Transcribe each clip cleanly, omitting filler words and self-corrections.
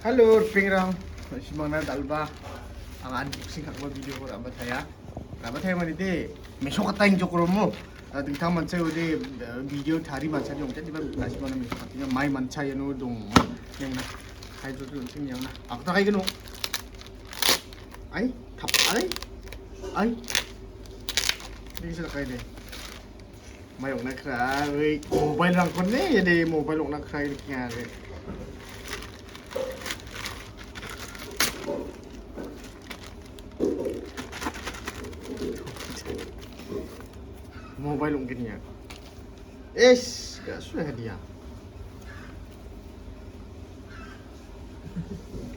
Halo, Pingrang. Simang na dalba ang unboxing kakwa video ko rabat saya. Rabat saya manite meso kata yung jokro mo. Dingtang man saya udah video tari man saya yung jadi bang nasi mana meso katanya mai man saya no dong yang na. Hai dulu sing yang na. Aku tak kayak gino. Ay, tap ay. Ini sila kayak deh. Mayong nakray, mobile lang ko ne, jadi mobile lang nakray nangyari. Mobile lang ganyan. Gak sudah hadiah.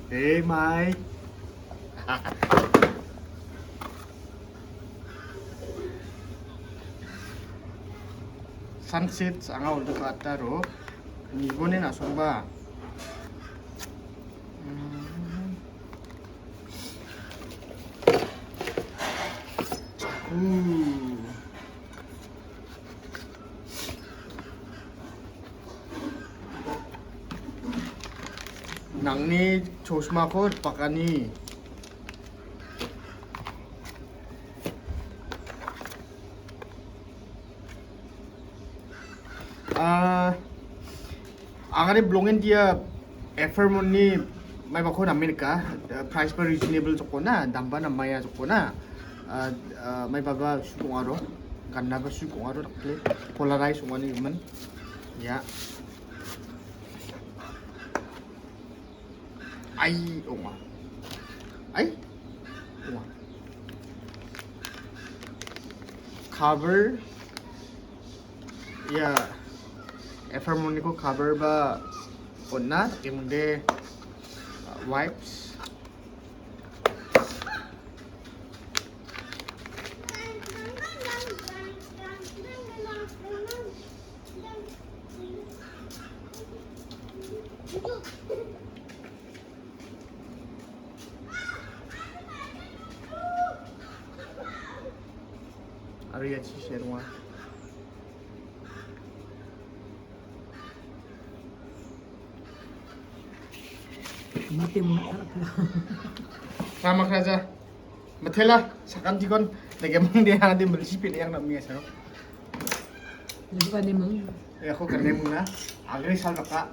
Hey, Mai. Sunset sa nga ulit ka ataro. Ibonin na sumba. Nang ni chosma ko pakani. Agar blongin dia effortmon ni may bako namin ka price per reasonable joko na damba na maya joko na may baba sukong aro ganda ba sukong aro nakle polarize umani man ya ay oma cover ya effortmon ko cover ba na imde wipes Arya Sherwa mati mo harap lang. Sama saja. Matela sakan tikon nagemang dia ang di bersipil yang nak miasa. Hindi pa ni mo. Ako karne muna. Agri sal baka